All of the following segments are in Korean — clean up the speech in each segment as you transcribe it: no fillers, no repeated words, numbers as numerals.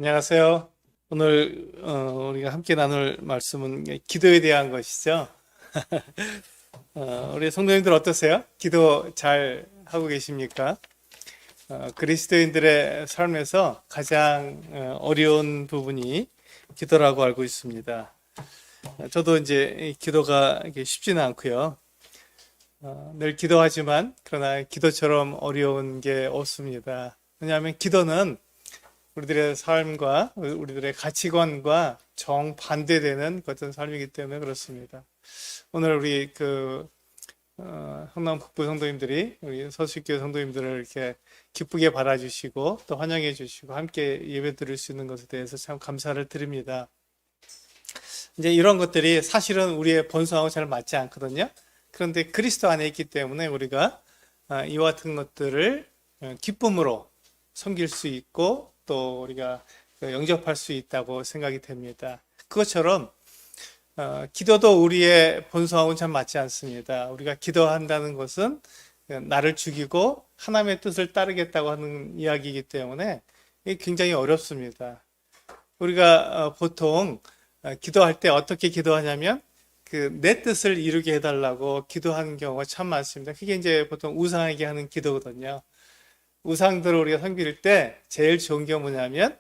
안녕하세요. 오늘 우리가 함께 나눌 말씀은 기도에 대한 것이죠. 우리 성도님들 어떠세요? 기도 잘 하고 계십니까? 그리스도인들의 삶에서 가장 어려운 부분이 기도라고 알고 있습니다. 저도 이제 이 기도가 이게 쉽지는 않고요. 늘 기도하지만 그러나 기도처럼 어려운 게 없습니다. 왜냐하면 기도는 우리들의 삶과 우리들의 가치관과 정반대되는 어떤 삶이기 때문에 그렇습니다. 오늘 우리 성남 북부 성도님들이 우리 서식교 성도님들을 이렇게 기쁘게 받아주시고 또 환영해 주시고 함께 예배 드릴 수 있는 것에 대해서 참 감사를 드립니다. 이제 이런 것들이 사실은 우리의 본성하고 잘 맞지 않거든요. 그런데 그리스도 안에 있기 때문에 우리가 이와 같은 것들을 기쁨으로 섬길 수 있고 또 우리가 영접할 수 있다고 생각이 됩니다. 그것처럼 기도도 우리의 본성하고는 참 맞지 않습니다. 우리가 기도한다는 것은 나를 죽이고 하나님의 뜻을 따르겠다고 하는 이야기이기 때문에 이게 굉장히 어렵습니다. 우리가 보통 기도할 때 어떻게 기도하냐면 내 뜻을 이루게 해달라고 기도하는 경우가 참 많습니다. 그게 이제 보통 우상에게 하는 기도거든요. 우상들을 우리가 섬길 때 제일 좋은 게 뭐냐면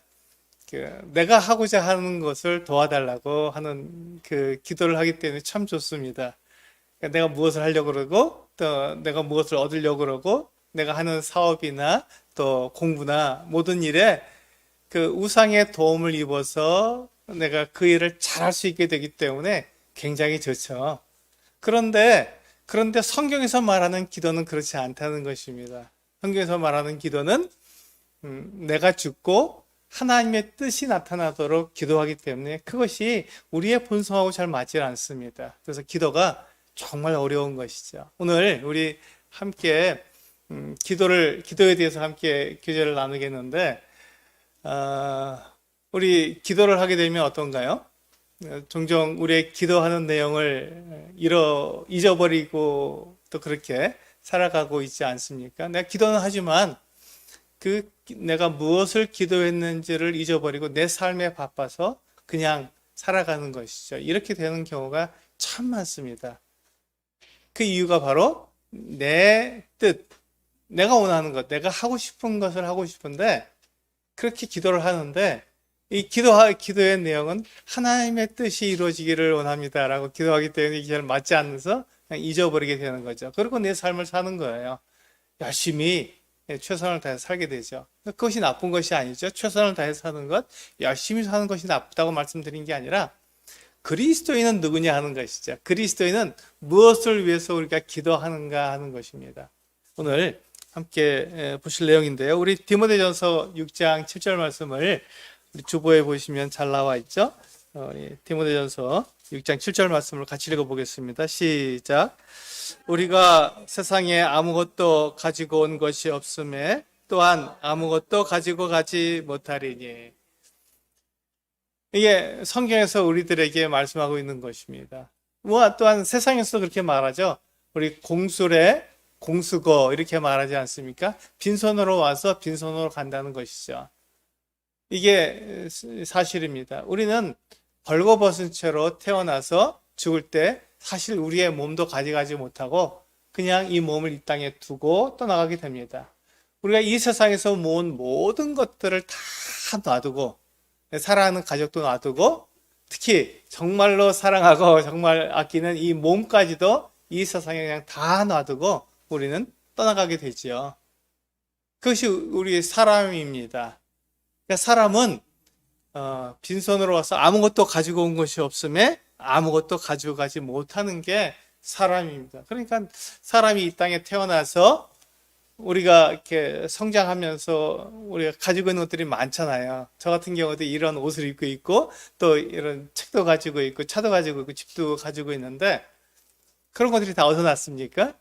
내가 하고자 하는 것을 도와달라고 하는 기도를 하기 때문에 참 좋습니다. 내가 무엇을 하려고 그러고 또 내가 무엇을 얻으려고 그러고 내가 하는 사업이나 또 공부나 모든 일에 우상의 도움을 입어서 내가 그 일을 잘할 수 있게 되기 때문에 굉장히 좋죠. 그런데 성경에서 말하는 기도는 그렇지 않다는 것입니다. 성경에서 말하는 기도는 내가 죽고 하나님의 뜻이 나타나도록 기도하기 때문에 그것이 우리의 본성하고 잘 맞지 않습니다. 그래서 기도가 정말 어려운 것이죠. 오늘 우리 함께 기도에 대해서 함께 교제를 나누겠는데 우리 기도를 하게 되면 어떤가요? 종종 우리의 기도하는 내용을 잊어버리고 또 그렇게 살아가고 있지 않습니까? 내가 기도는 하지만 내가 무엇을 기도했는지를 잊어버리고 내 삶에 바빠서 그냥 살아가는 것이죠. 이렇게 되는 경우가 참 많습니다. 그 이유가 바로 내 뜻, 내가 원하는 것, 내가 하고 싶은 것을 하고 싶은데 그렇게 기도를 하는데 이 기도의 내용은 하나님의 뜻이 이루어지기를 원합니다라고 기도하기 때문에 이게 잘 맞지 않아서 그냥 잊어버리게 되는 거죠. 그리고 내 삶을 사는 거예요. 열심히 최선을 다해서 살게 되죠. 그것이 나쁜 것이 아니죠. 최선을 다해서 사는 것, 열심히 사는 것이 나쁘다고 말씀드린 게 아니라 그리스도인은 누구냐 하는 것이죠. 그리스도인은 무엇을 위해서 우리가 기도하는가 하는 것입니다. 오늘 함께 보실 내용인데요. 우리 디모데전서 6장 7절 말씀을 주보에 보시면 잘 나와 있죠. 디모데전서 6장 7절 말씀을 같이 읽어보겠습니다. 시작. 우리가 세상에 아무것도 가지고 온 것이 없음에 또한 아무것도 가지고 가지 못하리니. 이게 성경에서 우리들에게 말씀하고 있는 것입니다. 또한 세상에서 그렇게 말하죠. 우리 공술에 공수거 이렇게 말하지 않습니까? 빈손으로 와서 빈손으로 간다는 것이죠. 이게 사실입니다. 우리는 벌거벗은 채로 태어나서 죽을 때 사실 우리의 몸도 가져가지 못하고 그냥 이 몸을 이 땅에 두고 떠나가게 됩니다. 우리가 이 세상에서 모은 모든 것들을 다 놔두고 사랑하는 가족도 놔두고 특히 정말로 사랑하고 정말 아끼는 이 몸까지도 이 세상에 그냥 다 놔두고 우리는 떠나가게 되지요. 그것이 우리의 사람입니다. 그러니까 사람은 빈손으로 와서 아무것도 가지고 온 것이 없음에 아무것도 가지고 가지 못하는 게 사람입니다. 그러니까 사람이 이 땅에 태어나서 우리가 이렇게 성장하면서 우리가 가지고 있는 것들이 많잖아요. 저 같은 경우도 이런 옷을 입고 있고 또 이런 책도 가지고 있고 차도 가지고 있고 집도 가지고 있는데 그런 것들이 다 어디서 났습니까?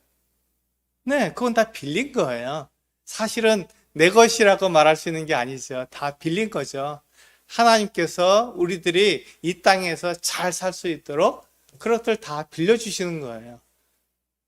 네, 그건 다 빌린 거예요. 사실은 내 것이라고 말할 수 있는 게 아니죠. 다 빌린 거죠. 하나님께서 우리들이 이 땅에서 잘 살 수 있도록 그런 것들 다 빌려주시는 거예요.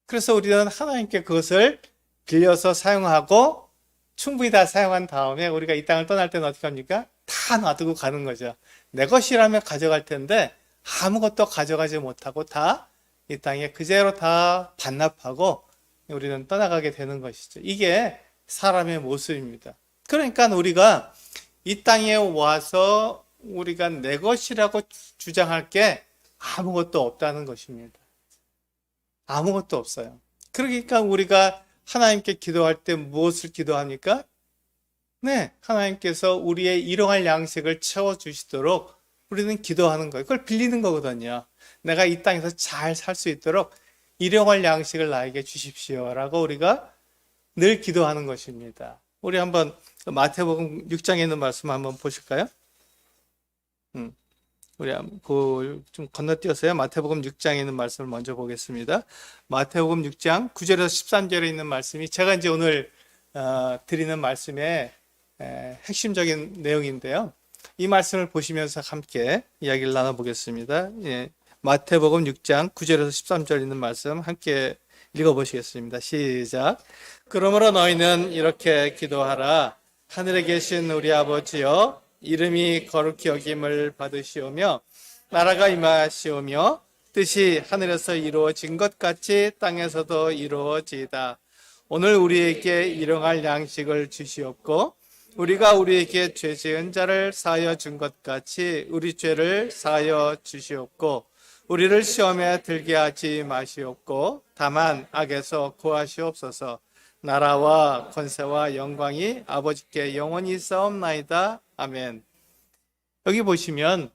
그래서 우리는 하나님께 그것을 빌려서 사용하고 충분히 다 사용한 다음에 우리가 이 땅을 떠날 때는 어떻게 합니까? 다 놔두고 가는 거죠. 내 것이라면 가져갈 텐데 아무것도 가져가지 못하고 다 이 땅에 그대로 다 반납하고 우리는 떠나가게 되는 것이죠. 이게 사람의 모습입니다. 그러니까 우리가 이 땅에 와서 우리가 내 것이라고 주장할 게 아무것도 없다는 것입니다. 아무것도 없어요. 그러니까 우리가 하나님께 기도할 때 무엇을 기도합니까? 네, 하나님께서 우리의 일용할 양식을 채워주시도록 우리는 기도하는 거예요. 그걸 빌리는 거거든요. 내가 이 땅에서 잘 살 수 있도록 일용할 양식을 나에게 주십시오 라고 우리가 늘 기도하는 것입니다. 우리 한번 마태복음 6장에 있는 말씀 한번 보실까요? 우리 좀 건너뛰어서요. 마태복음 6장에 있는 말씀을 먼저 보겠습니다. 마태복음 6장 9절에서 13절에 있는 말씀이 제가 이제 오늘 드리는 말씀의 핵심적인 내용인데요. 이 말씀을 보시면서 함께 이야기를 나눠보겠습니다. 예, 마태복음 6장 9절에서 13절 있는 말씀 함께 읽어보시겠습니다. 시작. 그러므로 너희는 이렇게 기도하라. 하늘에 계신 우리 아버지여, 이름이 거룩히 여김을 받으시오며 나라가 임하시오며 뜻이 하늘에서 이루어진 것 같이 땅에서도 이루어지이다. 오늘 우리에게 일용할 양식을 주시옵고 우리가 우리에게 죄 지은 자를 사하여 준 것 같이 우리 죄를 사하여 주시옵고 우리를 시험에 들게 하지 마시옵고 다만 악에서 구하시옵소서. 나라와 권세와 영광이 아버지께 영원히 있사옵나이다. 아멘. 여기 보시면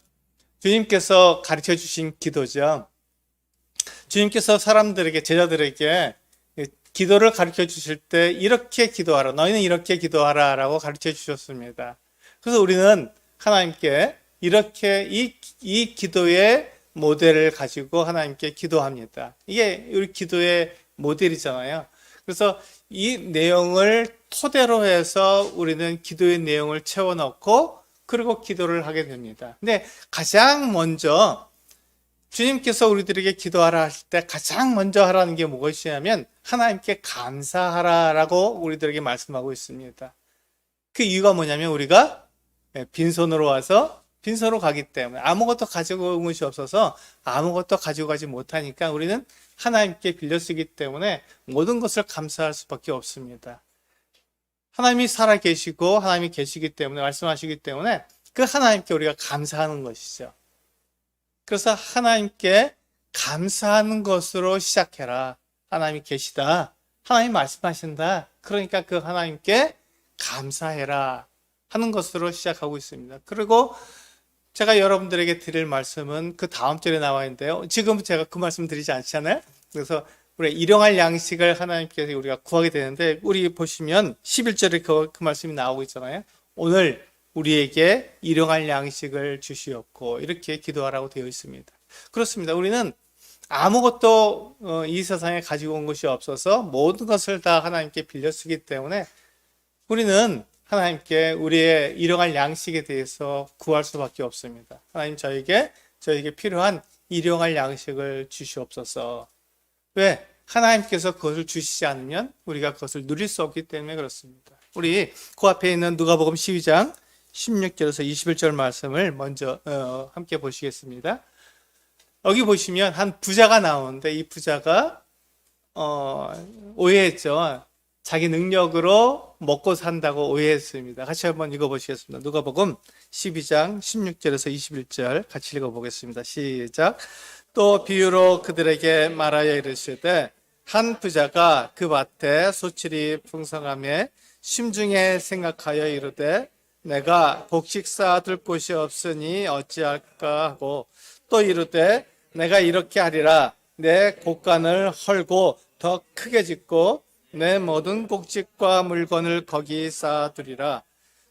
주님께서 가르쳐 주신 기도죠. 주님께서 사람들에게, 제자들에게 기도를 가르쳐 주실 때 이렇게 기도하라, 너희는 이렇게 기도하라 라고 가르쳐 주셨습니다. 그래서 우리는 하나님께 이렇게 이 기도의 모델을 가지고 하나님께 기도합니다. 이게 우리 기도의 모델이잖아요. 그래서 이 내용을 토대로 해서 우리는 기도의 내용을 채워넣고 그리고 기도를 하게 됩니다. 근데 가장 먼저 주님께서 우리들에게 기도하라 하실 때 가장 먼저 하라는 게 무엇이냐면 하나님께 감사하라라고 우리들에게 말씀하고 있습니다. 그 이유가 뭐냐면 우리가 빈손으로 와서 빈손으로 가기 때문에 아무것도 가지고 온 것이 없어서 아무것도 가지고 가지 못하니까 우리는 하나님께 빌려 쓰기 때문에 모든 것을 감사할 수밖에 없습니다. 하나님이 살아 계시고 하나님이 계시기 때문에 말씀하시기 때문에 그 하나님께 우리가 감사하는 것이죠. 그래서 하나님께 감사하는 것으로 시작해라. 하나님이 계시다. 하나님 말씀하신다. 그러니까 그 하나님께 감사해라 하는 것으로 시작하고 있습니다. 그리고 제가 여러분들에게 드릴 말씀은 그 다음 절에 나와 있는데요. 지금 제가 그 말씀 드리지 않잖아요. 그래서 우리 일용할 양식을 하나님께서 우리가 구하게 되는데 우리 보시면 11절에 그 말씀이 나오고 있잖아요. 오늘 우리에게 일용할 양식을 주시옵고 이렇게 기도하라고 되어 있습니다. 그렇습니다. 우리는 아무것도 이 세상에 가지고 온 것이 없어서 모든 것을 다 하나님께 빌려 쓰기 때문에 우리는 하나님께 우리의 일용할 양식에 대해서 구할 수밖에 없습니다. 하나님 저에게 필요한 일용할 양식을 주시옵소서. 왜? 하나님께서 그것을 주시지 않으면 우리가 그것을 누릴 수 없기 때문에 그렇습니다. 우리 그 앞에 있는 누가복음 12장 16절에서 21절 말씀을 먼저 함께 보시겠습니다. 여기 보시면 한 부자가 나오는데 이 부자가 오해했죠. 자기 능력으로 먹고 산다고 오해했습니다. 같이 한번 읽어보시겠습니다. 누가복음 12장 16절에서 21절 같이 읽어보겠습니다. 시작. 또 비유로 그들에게 말하여 이르시되 한 부자가 그 밭에 소출이 풍성함에 심중에 생각하여 이르되 내가 곡식 쌓아둘 곳이 없으니 어찌할까 하고 또 이르되 내가 이렇게 하리라. 내 곡간을 헐고 더 크게 짓고 내 모든 곡식과 물건을 거기 쌓아두리라.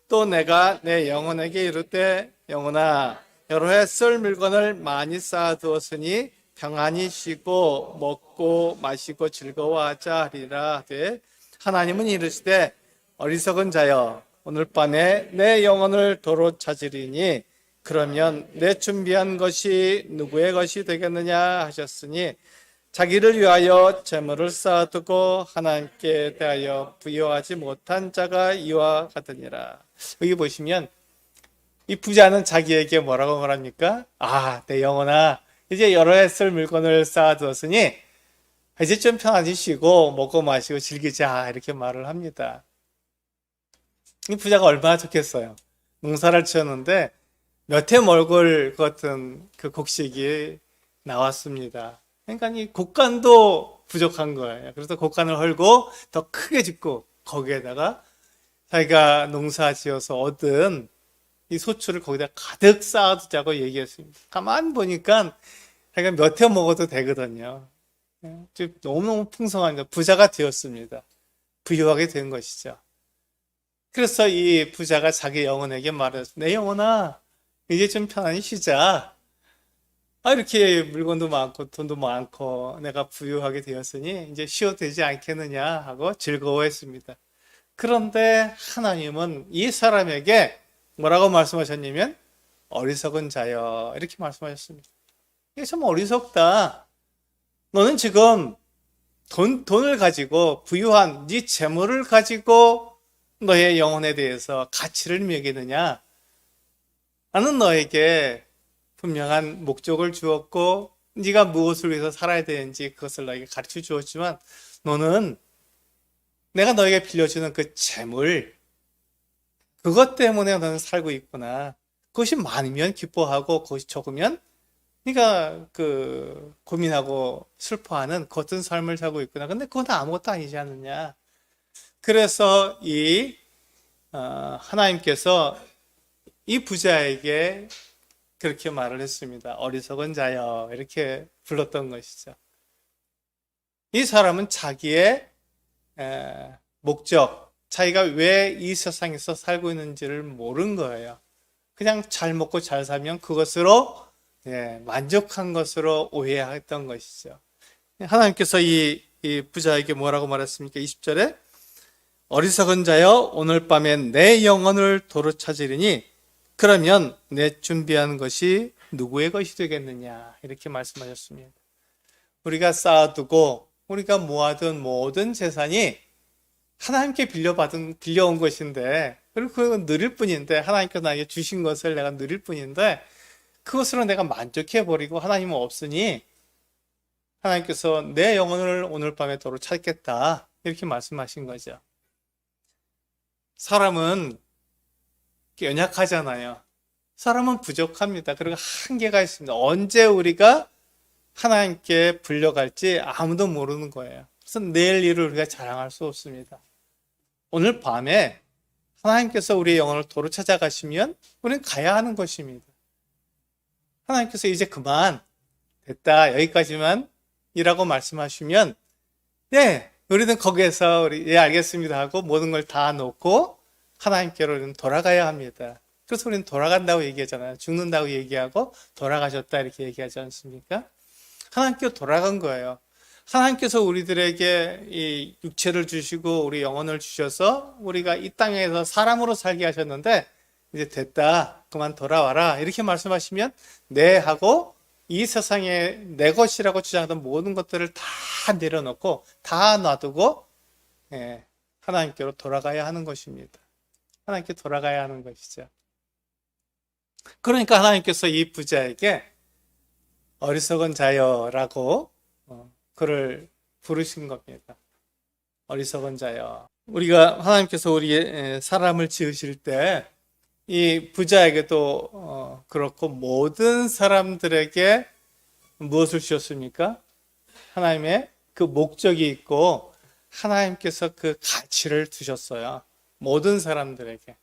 또 내가 내 영혼에게 이르되 영혼아 여러 해 쓸 물건을 많이 쌓아두었으니 평안히 쉬고 먹고 마시고 즐거워하자 하리라 하되 하나님은 이르시되 어리석은 자여 오늘 밤에 내 영혼을 도로 찾으리니 그러면 내 준비한 것이 누구의 것이 되겠느냐 하셨으니 자기를 위하여 재물을 쌓아두고 하나님께 대하여 부여하지 못한 자가 이와 같으니라. 여기 보시면 이 부자는 자기에게 뭐라고 말합니까? 아, 내 영혼아, 이제 여러 해 쓸 물건을 쌓아두었으니 이제 좀 편안히 쉬고 먹고 마시고 즐기자 이렇게 말을 합니다. 이 부자가 얼마나 좋겠어요. 농사를 지었는데 몇 해 먹을 것 같은 그 곡식이 나왔습니다. 그러니까 이 곡간도 부족한 거예요. 그래서 곡간을 헐고 더 크게 짓고 거기에다가 자기가 농사 지어서 얻은 이 소출을 거기다 가득 쌓아두자고 얘기했습니다. 가만 보니까 자기가 몇 해 먹어도 되거든요. 너무너무 풍성한 부자가 되었습니다. 부유하게 된 것이죠. 그래서 이 부자가 자기 영혼에게 말했어요. 내 영혼아, 이제 좀 편안히 쉬자. 이렇게 물건도 많고 돈도 많고 내가 부유하게 되었으니 이제 쉬어도 되지 않겠느냐 하고 즐거워했습니다. 그런데 하나님은 이 사람에게 뭐라고 말씀하셨냐면 어리석은 자여 이렇게 말씀하셨습니다. 이게 참 어리석다. 너는 지금 돈을 가지고 부유한 네 재물을 가지고 너의 영혼에 대해서 가치를 매기느냐? 나는 너에게 분명한 목적을 주었고 네가 무엇을 위해서 살아야 되는지 그것을 너에게 가르쳐 주었지만 너는 내가 너에게 빌려주는 그 재물 그것 때문에 너는 살고 있구나. 그것이 많으면 기뻐하고 그것이 적으면 네가 그 고민하고 슬퍼하는 그 어떤 삶을 살고 있구나. 근데 그건 아무것도 아니지 않느냐. 그래서 하나님께서 이 부자에게 그렇게 말을 했습니다. 어리석은 자여 이렇게 불렀던 것이죠. 이 사람은 자기의 목적, 자기가 왜 이 세상에서 살고 있는지를 모른 거예요. 그냥 잘 먹고 잘 살면 그것으로 만족한 것으로 오해했던 것이죠. 하나님께서 이 부자에게 뭐라고 말했습니까? 20절에 어리석은 자여 오늘 밤에 내 영혼을 도로 찾으리니 그러면 내 준비한 것이 누구의 것이 되겠느냐 이렇게 말씀하셨습니다. 우리가 쌓아두고 우리가 모아둔 모든 재산이 하나님께 빌려온 것인데 그리고 그건 누릴 뿐인데 하나님께서 나에게 주신 것을 내가 누릴 뿐인데 그것으로 내가 만족해버리고 하나님은 없으니 하나님께서 내 영혼을 오늘 밤에 도로 찾겠다 이렇게 말씀하신 거죠. 사람은 연약하잖아요. 사람은 부족합니다. 그리고 한계가 있습니다. 언제 우리가 하나님께 불려갈지 아무도 모르는 거예요. 그래서 내일 일을 우리가 자랑할 수 없습니다. 오늘 밤에 하나님께서 우리의 영혼을 도로 찾아가시면 우리는 가야 하는 것입니다. 하나님께서 이제 그만 됐다 여기까지만 이라고 말씀하시면 우리는 거기에서 알겠습니다 하고 모든 걸 다 놓고 하나님께로 우리는 돌아가야 합니다. 그래서 우리는 돌아간다고 얘기하잖아요. 죽는다고 얘기하고 돌아가셨다 이렇게 얘기하지 않습니까? 하나님께로 돌아간 거예요. 하나님께서 우리들에게 이 육체를 주시고 우리 영혼을 주셔서 우리가 이 땅에서 사람으로 살게 하셨는데 이제 됐다 그만 돌아와라 이렇게 말씀하시면 네 하고 이 세상에 내 것이라고 주장하던 모든 것들을 다 내려놓고 다 놔두고 하나님께로 돌아가야 하는 것입니다. 하나님께 돌아가야 하는 것이죠. 그러니까 하나님께서 이 부자에게 어리석은 자여라고 그를 부르신 겁니다. 어리석은 자여. 우리가 하나님께서 우리의 사람을 지으실 때 이 부자에게도 그렇고 모든 사람들에게 무엇을 주셨습니까? 하나님의 그 목적이 있고 하나님께서 그 가치를 두셨어요. 모든 사람들에게.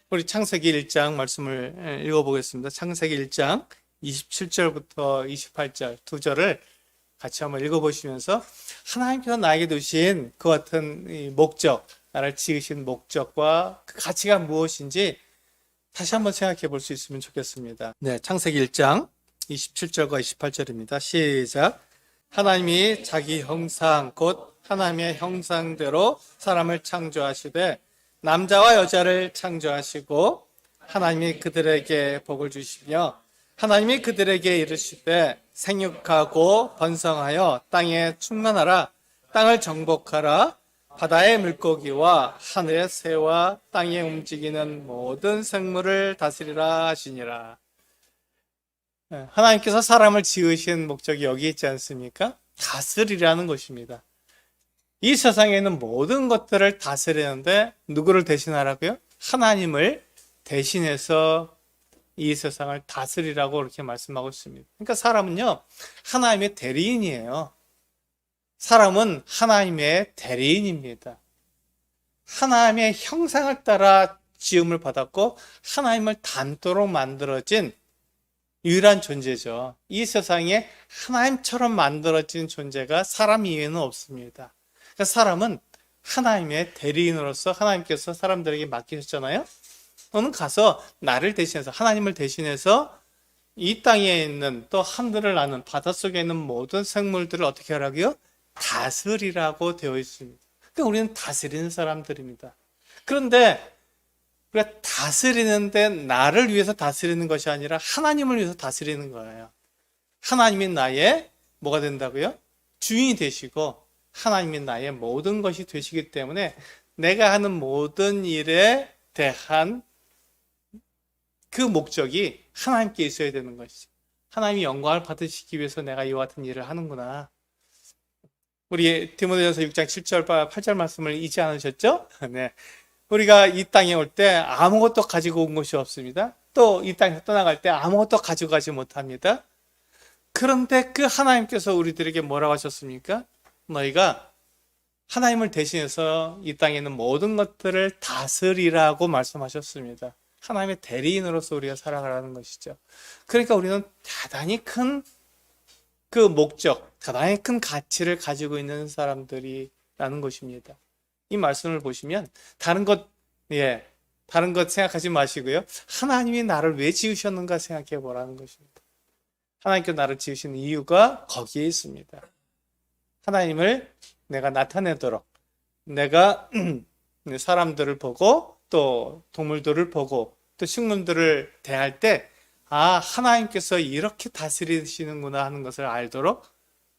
우리 창세기 1장 말씀을 읽어보겠습니다. 창세기 1장 27절부터 28절 두 절을 같이 한번 읽어보시면서 하나님께서 나에게 두신 그 같은 이 목적, 나를 지으신 목적과 그 가치가 무엇인지 다시 한번 생각해 볼 수 있으면 좋겠습니다. 창세기 1장 27절과 28절입니다. 시작. 하나님이 자기 형상 곧 하나님의 형상대로 사람을 창조하시되 남자와 여자를 창조하시고 하나님이 그들에게 복을 주시며 하나님이 그들에게 이르시되 생육하고 번성하여 땅에 충만하라 땅을 정복하라 바다의 물고기와 하늘의 새와 땅에 움직이는 모든 생물을 다스리라 하시니라. 하나님께서 사람을 지으신 목적이 여기 있지 않습니까? 다스리라는 것입니다. 이 세상에 있는 모든 것들을 다스리는데 누구를 대신하라고요? 하나님을 대신해서 이 세상을 다스리라고 그렇게 말씀하고 있습니다. 그러니까 사람은요, 하나님의 대리인이에요. 사람은 하나님의 대리인입니다. 하나님의 형상을 따라 지음을 받았고 하나님을 닮도록 만들어진 유일한 존재죠. 이 세상에 하나님처럼 만들어진 존재가 사람 이외에는 없습니다. 그러니까 사람은 하나님의 대리인으로서 하나님께서 사람들에게 맡기셨잖아요. 너는 가서 나를 대신해서, 하나님을 대신해서 이 땅에 있는, 또 하늘을 나는, 바닷속에 있는 모든 생물들을 어떻게 하라고요? 다스리라고 되어 있습니다. 그러니까 우리는 다스리는 사람들입니다. 그런데 우리가 다스리는데 나를 위해서 다스리는 것이 아니라 하나님을 위해서 다스리는 거예요. 하나님이 나의 뭐가 된다고요? 주인이 되시고 하나님이 나의 모든 것이 되시기 때문에 내가 하는 모든 일에 대한 그 목적이 하나님께 있어야 되는 것이죠. 하나님이 영광을 받으시기 위해서 내가 이와 같은 일을 하는구나. 우리 디모데전서 6장 7절 8절 말씀을 잊지 않으셨죠? 네. 우리가 이 땅에 올 때 아무것도 가지고 온 것이 없습니다. 또 이 땅에서 떠나갈 때 아무것도 가지고 가지 못합니다. 그런데 그 하나님께서 우리들에게 뭐라고 하셨습니까? 너희가 하나님을 대신해서 이 땅에 있는 모든 것들을 다스리라고 말씀하셨습니다. 하나님의 대리인으로서 우리가 살아가라는 것이죠. 그러니까 우리는 대단히 큰 그 목적, 대단히 큰 가치를 가지고 있는 사람들이라는 것입니다. 이 말씀을 보시면 다른 것 생각하지 마시고요. 하나님이 나를 왜 지으셨는가 생각해 보라는 것입니다. 하나님께서 나를 지으신 이유가 거기에 있습니다. 하나님을 내가 나타내도록, 내가 사람들을 보고 또 동물들을 보고 또 식물들을 대할 때 하나님께서 이렇게 다스리시는구나 하는 것을 알도록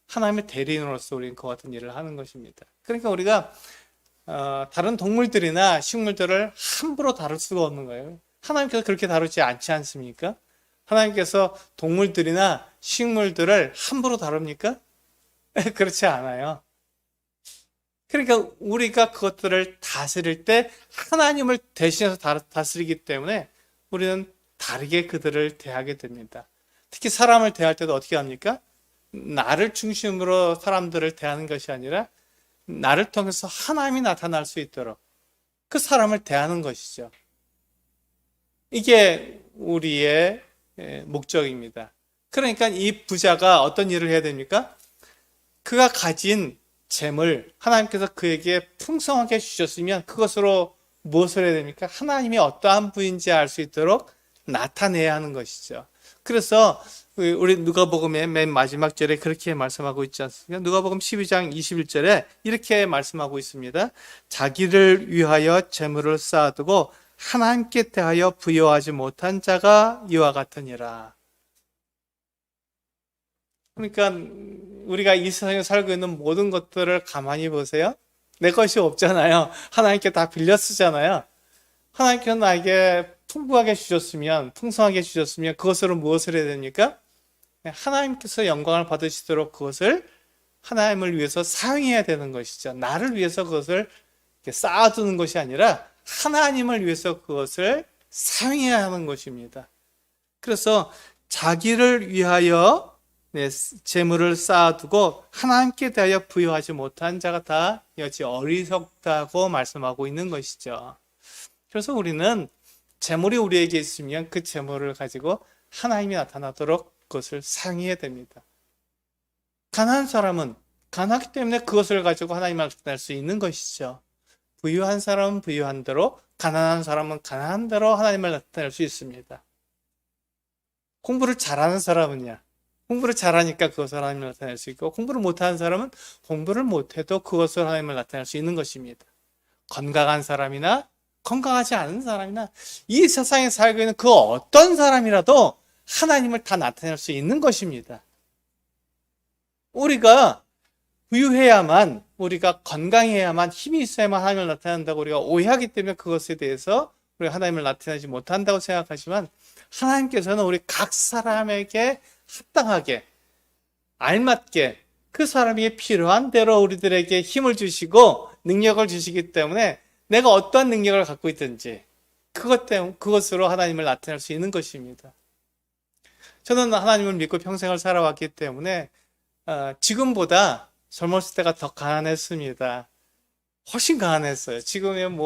하나님의 대리인으로서 우리는 그 같은 일을 하는 것입니다. 그러니까 우리가 다른 동물들이나 식물들을 함부로 다룰 수가 없는 거예요. 하나님께서 그렇게 다루지 않지 않습니까? 하나님께서 동물들이나 식물들을 함부로 다룹니까? 그렇지 않아요. 그러니까 우리가 그것들을 다스릴 때 하나님을 대신해서 다스리기 때문에 우리는 다르게 그들을 대하게 됩니다. 특히 사람을 대할 때도 어떻게 합니까? 나를 중심으로 사람들을 대하는 것이 아니라 나를 통해서 하나님이 나타날 수 있도록 그 사람을 대하는 것이죠. 이게 우리의 목적입니다. 그러니까 이 부자가 어떤 일을 해야 됩니까? 그가 가진 재물, 하나님께서 그에게 풍성하게 주셨으면 그것으로 무엇을 해야 됩니까? 하나님이 어떠한 분인지 알 수 있도록 나타내야 하는 것이죠. 그래서 우리 누가복음의 맨 마지막 절에 그렇게 말씀하고 있지 않습니까? 누가복음 12장 21절에 이렇게 말씀하고 있습니다. 자기를 위하여 재물을 쌓아두고 하나님께 대하여 부여하지 못한 자가 이와 같으니라. 그러니까 우리가 이 세상에 살고 있는 모든 것들을 가만히 보세요. 내 것이 없잖아요. 하나님께 다 빌려 쓰잖아요. 하나님께서 나에게 풍부하게 주셨으면, 풍성하게 주셨으면 그것으로 무엇을 해야 됩니까? 하나님께서 영광을 받으시도록 그것을 하나님을 위해서 사용해야 되는 것이죠. 나를 위해서 그것을 쌓아두는 것이 아니라 하나님을 위해서 그것을 사용해야 하는 것입니다. 그래서 자기를 위하여 재물을 쌓아두고 하나님께 대하여 부여하지 못한 자가 다 여지 어리석다고 말씀하고 있는 것이죠. 그래서 우리는 재물이 우리에게 있으면 그 재물을 가지고 하나님이 나타나도록 그것을 사용해야 됩니다. 가난한 사람은 가난하기 때문에 그것을 가지고 하나님을 나타낼 수 있는 것이죠. 부유한 사람은 부유한 대로, 가난한 사람은 가난한 대로 하나님을 나타낼 수 있습니다. 공부를 잘하는 사람은요, 공부를 잘하니까 그것을 하나님을 나타낼 수 있고, 공부를 못하는 사람은 공부를 못해도 그것을 하나님을 나타낼 수 있는 것입니다. 건강한 사람이나 건강하지 않은 사람이나 이 세상에 살고 있는 그 어떤 사람이라도 하나님을 다 나타낼 수 있는 것입니다. 우리가 부유해야만, 우리가 건강해야만, 힘이 있어야만 하나님을 나타낸다고 우리가 오해하기 때문에 그것에 대해서 우리가 하나님을 나타내지 못한다고 생각하지만, 하나님께서는 우리 각 사람에게 합당하게, 알맞게, 그 사람에게 필요한 대로 우리들에게 힘을 주시고 능력을 주시기 때문에, 내가 어떠한 능력을 갖고 있든지 그것으로 하나님을 나타낼 수 있는 것입니다. 저는 하나님을 믿고 평생을 살아왔기 때문에 지금보다 젊었을 때가 더 가난했습니다. 훨씬 가난했어요. 지금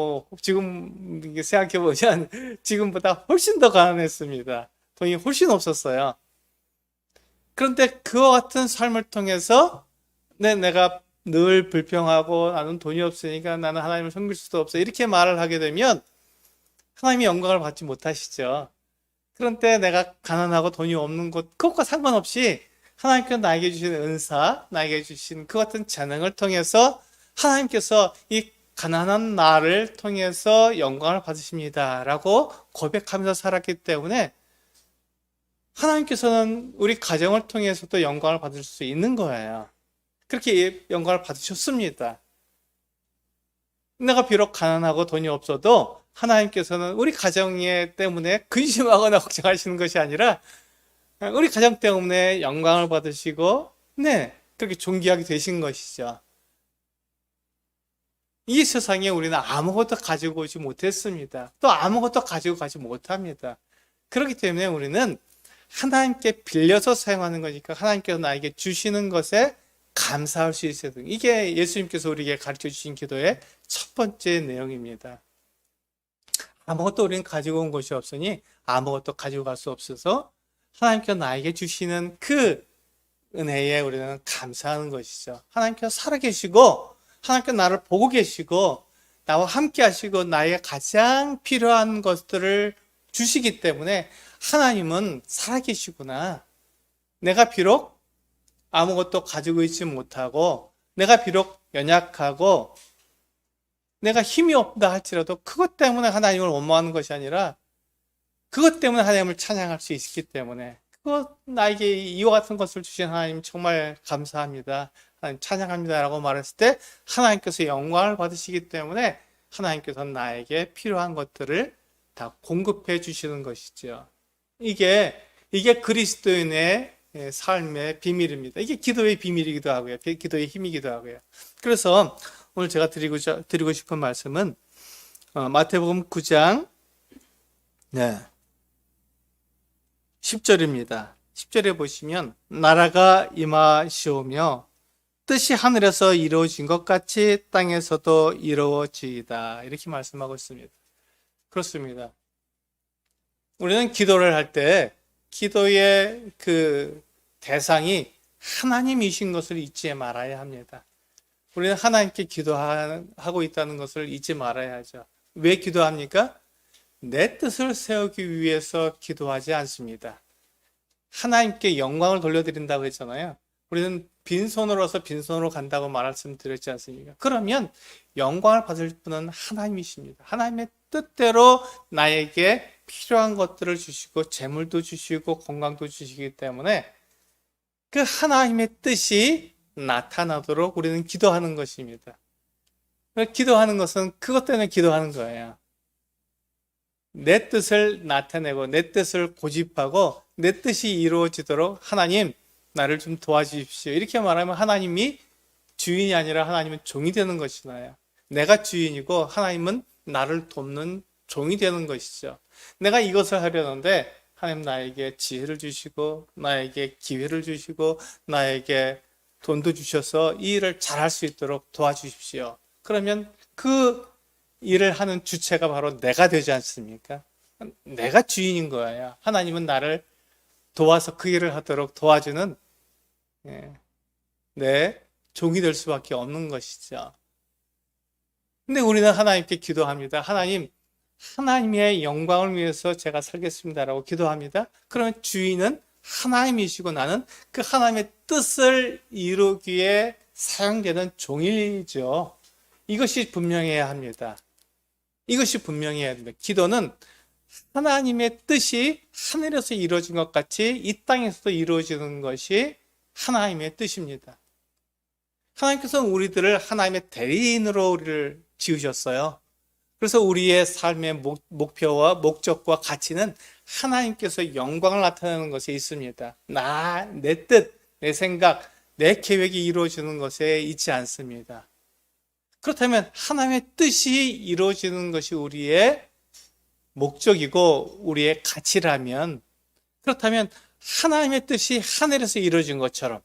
생각해보면 지금보다 훨씬 더 가난했습니다. 돈이 훨씬 없었어요. 그런데 그와 같은 삶을 통해서 내가 늘 불평하고 나는 돈이 없으니까 나는 하나님을 섬길 수도 없어, 이렇게 말을 하게 되면 하나님이 영광을 받지 못하시죠. 그런데 내가 가난하고 돈이 없는 것, 그것과 상관없이 하나님께서 나에게 주신 은사, 나에게 주신 그 같은 재능을 통해서 하나님께서 이 가난한 나를 통해서 영광을 받으십니다 라고 고백하면서 살았기 때문에, 하나님께서는 우리 가정을 통해서도 영광을 받을 수 있는 거예요. 그렇게 영광을 받으셨습니다. 내가 비록 가난하고 돈이 없어도 하나님께서는 우리 가정 때문에 근심하거나 걱정하시는 것이 아니라 우리 가정 때문에 영광을 받으시고, 그렇게 존귀하게 되신 것이죠. 이 세상에 우리는 아무것도 가지고 오지 못했습니다. 또 아무것도 가지고 가지 못합니다. 그렇기 때문에 우리는 하나님께 빌려서 사용하는 거니까 하나님께서 나에게 주시는 것에 감사할 수 있어야 돼요. 이게 예수님께서 우리에게 가르쳐 주신 기도의 첫 번째 내용입니다. 아무것도 우리는 가지고 온 것이 없으니 아무것도 가지고 갈 수 없어서 하나님께서 나에게 주시는 그 은혜에 우리는 감사하는 것이죠. 하나님께서 살아계시고 하나님께서 나를 보고 계시고 나와 함께 하시고 나에게 가장 필요한 것들을 주시기 때문에, 하나님은 살아계시구나, 내가 비록 아무것도 가지고 있지 못하고 내가 비록 연약하고 내가 힘이 없다 할지라도 그것 때문에 하나님을 원망하는 것이 아니라 그것 때문에 하나님을 찬양할 수 있기 때문에, 나에게 이와 같은 것을 주신 하나님 정말 감사합니다, 하나님 찬양합니다 라고 말했을 때 하나님께서 영광을 받으시기 때문에 하나님께서 나에게 필요한 것들을 다 공급해 주시는 것이죠. 이게 그리스도인의 삶의 비밀입니다. 이게 기도의 비밀이기도 하고요, 기도의 힘이기도 하고요. 그래서 오늘 제가 드리고 싶은 말씀은 마태복음 9장 10절입니다. 10절에 보시면 나라가 임하시오며 뜻이 하늘에서 이루어진 것 같이 땅에서도 이루어지이다, 이렇게 말씀하고 있습니다. 그렇습니다. 우리는 기도를 할 때 기도의 그 대상이 하나님이신 것을 잊지 말아야 합니다. 우리는 하나님께 기도하고 있다는 것을 잊지 말아야 하죠. 왜 기도합니까? 내 뜻을 세우기 위해서 기도하지 않습니다. 하나님께 영광을 돌려드린다고 했잖아요. 우리는 빈손으로 와서 빈손으로 간다고 말씀드렸지 않습니까? 그러면 영광을 받을 분은 하나님이십니다. 하나님의 뜻대로 나에게 필요한 것들을 주시고 재물도 주시고 건강도 주시기 때문에 그 하나님의 뜻이 나타나도록 우리는 기도하는 것입니다. 기도하는 것은 그것 때문에 기도하는 거예요. 내 뜻을 나타내고 내 뜻을 고집하고 내 뜻이 이루어지도록 하나님 나를 좀 도와주십시오, 이렇게 말하면 하나님이 주인이 아니라 하나님은 종이 되는 것이나요. 내가 주인이고 하나님은 나를 돕는 종이 되는 것이죠. 내가 이것을 하려는데 하나님 나에게 지혜를 주시고 나에게 기회를 주시고 나에게 돈도 주셔서 이 일을 잘할 수 있도록 도와주십시오. 그러면 그 일을 하는 주체가 바로 내가 되지 않습니까? 내가 주인인 거예요. 하나님은 나를 도와서 그 일을 하도록 도와주는 내 종이 될 수밖에 없는 것이죠. 근데 우리는 하나님께 기도합니다. 하나님의 영광을 위해서 제가 살겠습니다라고 기도합니다. 그러면 주인은 하나님이시고 나는 그 하나님의 뜻을 이루기에 사용되는 종이죠. 이것이 분명해야 합니다. 이것이 분명해야 됩니다. 기도는 하나님의 뜻이 하늘에서 이루어진 것 같이 이 땅에서도 이루어지는 것이 하나님의 뜻입니다. 하나님께서는 우리들을 하나님의 대리인으로 우리를 지으셨어요. 그래서 우리의 삶의 목표와 목적과 가치는 하나님께서 영광을 나타내는 것에 있습니다. 내 뜻, 내 생각, 내 계획이 이루어지는 것에 있지 않습니다. 그렇다면 하나님의 뜻이 이루어지는 것이 우리의 목적이고 우리의 가치라면, 그렇다면 하나님의 뜻이 하늘에서 이루어진 것처럼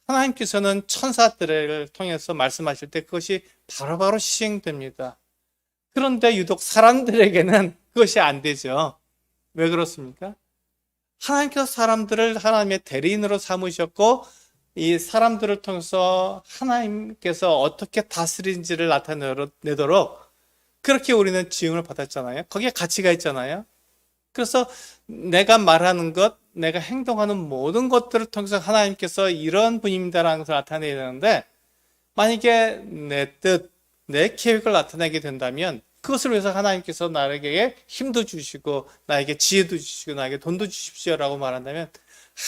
하나님께서는 천사들을 통해서 말씀하실 때 그것이 바로바로 시행됩니다. 그런데 유독 사람들에게는 그것이 안 되죠. 왜 그렇습니까? 하나님께서 사람들을 하나님의 대리인으로 삼으셨고 이 사람들을 통해서 하나님께서 어떻게 다스린지를 나타내도록 그렇게 우리는 지음을 받았잖아요. 거기에 가치가 있잖아요. 그래서 내가 말하는 것, 내가 행동하는 모든 것들을 통해서 하나님께서 이런 분입니다라는 것을 나타내야 되는데, 만약에 내 뜻, 내 계획을 나타내게 된다면 그것을 위해서 하나님께서 나에게 힘도 주시고 나에게 지혜도 주시고 나에게 돈도 주십시오라고 말한다면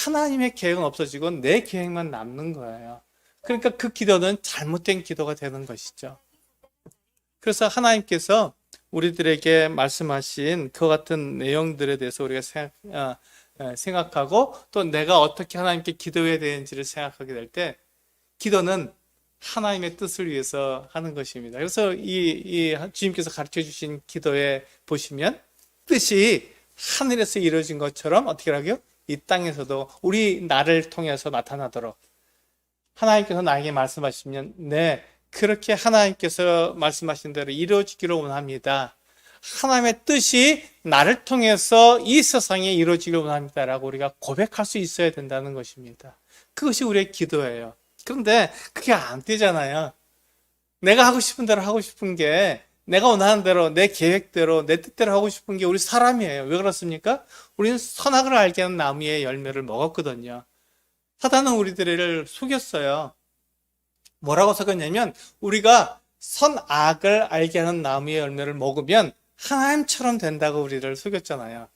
하나님의 계획은 없어지고 내 계획만 남는 거예요. 그러니까 그 기도는 잘못된 기도가 되는 것이죠. 그래서 하나님께서 우리들에게 말씀하신 그 같은 내용들에 대해서 우리가 생각하고 또 내가 어떻게 하나님께 기도해야 되는지를 생각하게 될 때 기도는 하나님의 뜻을 위해서 하는 것입니다. 그래서 이 주님께서 가르쳐 주신 기도에 보시면 뜻이 하늘에서 이루어진 것처럼 어떻게 하라고요? 이 땅에서도 나를 통해서 나타나도록 하나님께서 나에게 말씀하시면 네, 그렇게 하나님께서 말씀하신 대로 이루어지기를 원합니다. 하나님의 뜻이 나를 통해서 이 세상에 이루어지기를 원합니다라고 우리가 고백할 수 있어야 된다는 것입니다. 그것이 우리의 기도예요. 그런데 그게 안 되잖아요. 내가 하고 싶은 대로 하고 싶은 게 내가 원하는 대로 내 계획대로 내 뜻대로 하고 싶은 게 우리 사람이에요. 왜 그렇습니까? 우리는 선악을 알게 하는 나무의 열매를 먹었거든요. 사단은 우리들을 속였어요. 뭐라고 속였냐면 우리가 선악을 알게 하는 나무의 열매를 먹으면 하나님처럼 된다고 우리를 속였잖아요.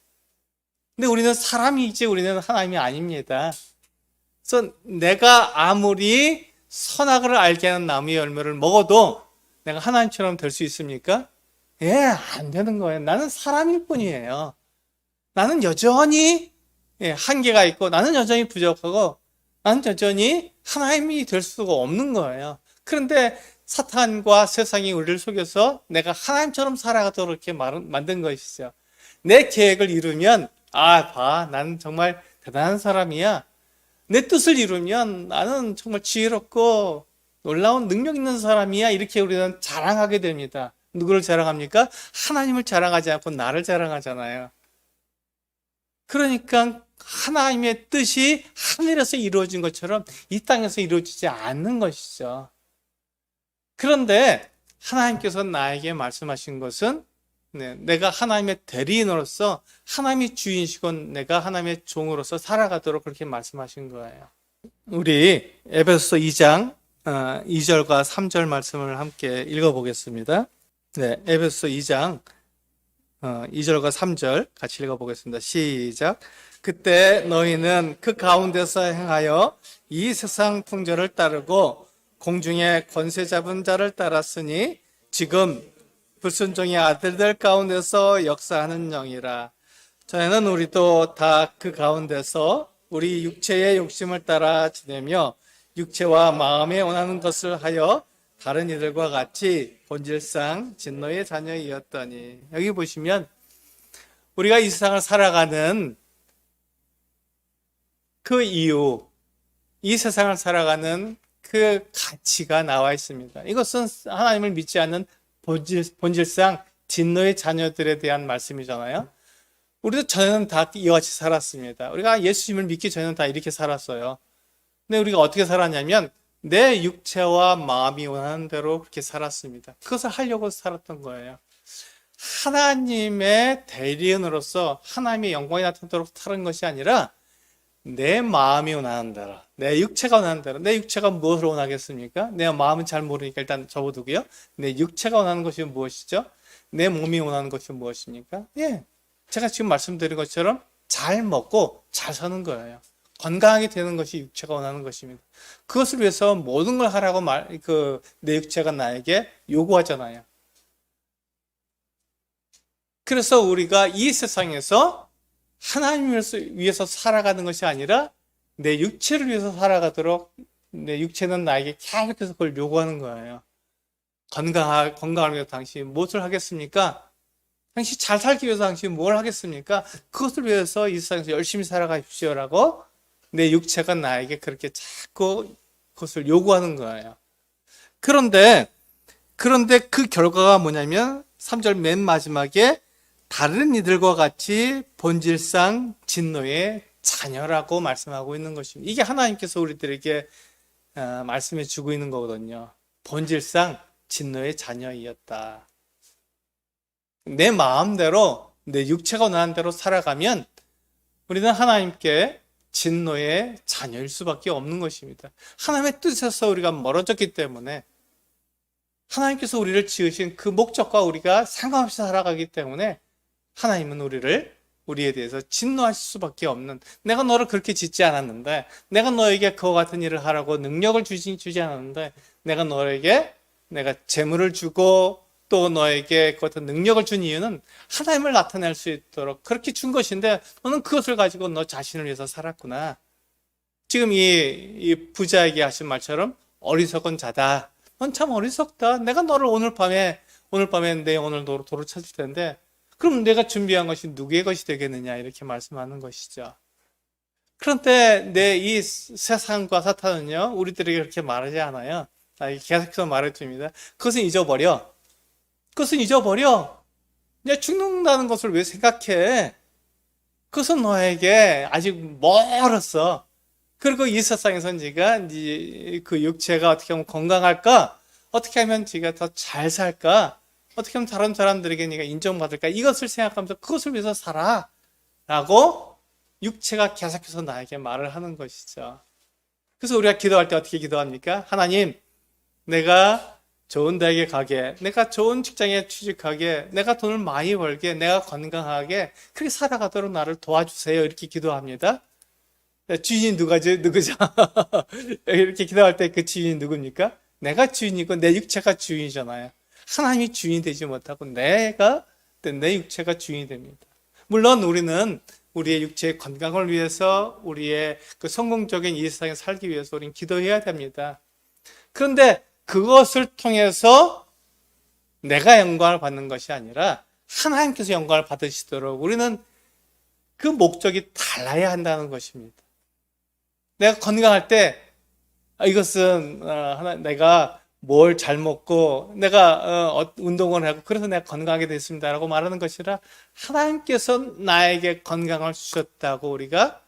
근데 우리는 사람이지 우리는 하나님이 아닙니다. 그래서 내가 아무리 선악을 알게 하는 나무의 열매를 먹어도 내가 하나님처럼 될 수 있습니까? 예, 안 되는 거예요. 나는 사람일 뿐이에요. 나는 여전히 한계가 있고 나는 여전히 부족하고 나는 여전히 하나님이 될 수가 없는 거예요. 그런데 사탄과 세상이 우리를 속여서 내가 하나님처럼 살아가도록 이렇게 만든 것이죠. 내 계획을 이루면 봐, 나는 정말 대단한 사람이야. 내 뜻을 이루면 나는 정말 지혜롭고 놀라운 능력 있는 사람이야. 이렇게 우리는 자랑하게 됩니다. 누구를 자랑합니까? 하나님을 자랑하지 않고 나를 자랑하잖아요. 그러니까 하나님의 뜻이 하늘에서 이루어진 것처럼 이 땅에서 이루어지지 않는 것이죠. 그런데 하나님께서 나에게 말씀하신 것은 내가 하나님의 대리인으로서 하나님이 주인이시고 내가 하나님의 종으로서 살아가도록 그렇게 말씀하신 거예요. 우리 에베소서 2장 2절과 3절 말씀을 함께 읽어보겠습니다. 네, 에베소서 2장 2절과 3절 같이 읽어보겠습니다. 시작. 그때 너희는 그 가운데서 행하여 이 세상 풍조를 따르고 공중의 권세 잡은 자를 따랐으니 지금 불순종의 아들들 가운데서 역사하는 영이라. 전에는 우리도 다 그 가운데서 우리 육체의 욕심을 따라 지내며 육체와 마음에 원하는 것을 하여 다른 이들과 같이 본질상 진노의 자녀이었더니. 여기 보시면 우리가 이 세상을 살아가는 그 이유, 이 세상을 살아가는 그 가치가 나와 있습니다. 이것은 하나님을 믿지 않는 본질상 진노의 자녀들에 대한 말씀이잖아요. 우리도 전에는 다 이와 같이 살았습니다. 우리가 예수님을 믿기 전에는 다 이렇게 살았어요. 근데 우리가 어떻게 살았냐면 내 육체와 마음이 원하는 대로 그렇게 살았습니다. 그것을 하려고 살았던 거예요. 하나님의 대리인으로서 하나님의 영광이 나타나도록 사는 것이 아니라 내 마음이 원하는 대로, 내 육체가 원하는 대로. 내 육체가 무엇을 원하겠습니까? 내 마음은 잘 모르니까 일단 접어두고요. 내 육체가 원하는 것이 무엇이죠? 내 몸이 원하는 것이 무엇입니까? 제가 지금 말씀드린 것처럼 잘 먹고 잘 사는 거예요. 건강하게 되는 것이 육체가 원하는 것입니다. 그것을 위해서 모든 걸 하라고 내 육체가 나에게 요구하잖아요. 그래서 우리가 이 세상에서 하나님을 위해서 살아가는 것이 아니라 내 육체를 위해서 살아가도록 내 육체는 나에게 계속해서 그걸 요구하는 거예요. 건강을 위해서 당신 무엇을 하겠습니까? 당신 잘 살기 위해서 당신 뭘 하겠습니까? 그것을 위해서 이 세상에서 열심히 살아가십시오라고 내 육체가 나에게 그렇게 자꾸 그것을 요구하는 거예요. 그런데 그 결과가 뭐냐면 3절 맨 마지막에 다른 이들과 같이 본질상 진노의 자녀라고 말씀하고 있는 것입니다. 이게 하나님께서 우리들에게 말씀해 주고 있는 거거든요. 본질상 진노의 자녀이었다. 내 마음대로 내 육체가 원하는 대로 살아가면 우리는 하나님께 진노의 자녀일 수밖에 없는 것입니다. 하나님의 뜻에서 우리가 멀어졌기 때문에 하나님께서 우리를 지으신 그 목적과 우리가 상관없이 살아가기 때문에 하나님은 우리에 대해서 진노하실 수밖에 없는, 내가 너를 그렇게 짓지 않았는데, 내가 너에게 그와 같은 일을 하라고 능력을 주지 않았는데, 내가 재물을 주고 또 너에게 그 같은 능력을 준 이유는 하나님을 나타낼 수 있도록 그렇게 준 것인데 너는 그것을 가지고 너 자신을 위해서 살았구나. 지금 이 부자에게 하신 말처럼 어리석은 자다. 넌 참 어리석다. 내가 너를 오늘 밤에 내 영혼을 도로 찾을 텐데 그럼 내가 준비한 것이 누구의 것이 되겠느냐 이렇게 말씀하는 것이죠. 그런데 내 이 세상과 사탄은요 우리들에게 그렇게 말하지 않아요. 계속해서 말해줍니다. 그것은 잊어버려. 내가 죽는다는 것을 왜 생각해? 그것은 너에게 아직 멀었어. 그리고 이 세상에서 네가 그 육체가 어떻게 하면 건강할까? 어떻게 하면 네가 더 잘 살까? 어떻게 하면 다른 사람들에게 네가 인정받을까? 이것을 생각하면서 그것을 위해서 살아. 라고 육체가 계속해서 나에게 말을 하는 것이죠. 그래서 우리가 기도할 때 어떻게 기도합니까? 하나님, 내가 좋은 대학에 가게, 내가 좋은 직장에 취직하게, 내가 돈을 많이 벌게, 내가 건강하게 그렇게 살아가도록 나를 도와주세요. 이렇게 기도합니다. 주인이 누구죠? 이렇게 기도할 때 그 주인이 누굽니까? 내가 주인이고 내 육체가 주인이잖아요. 하나님이 주인이 되지 못하고 내 육체가 주인이 됩니다. 물론 우리는 우리의 육체의 건강을 위해서, 우리의 그 성공적인 이 세상에 살기 위해서 우리는 기도해야 됩니다. 그런데 그것을 통해서 내가 영광을 받는 것이 아니라 하나님께서 영광을 받으시도록 우리는 그 목적이 달라야 한다는 것입니다. 내가 건강할 때 이것은 내가 뭘 잘 먹고 내가 운동을 하고 그래서 내가 건강하게 됐습니다라고 말하는 것이라 하나님께서 나에게 건강을 주셨다고 우리가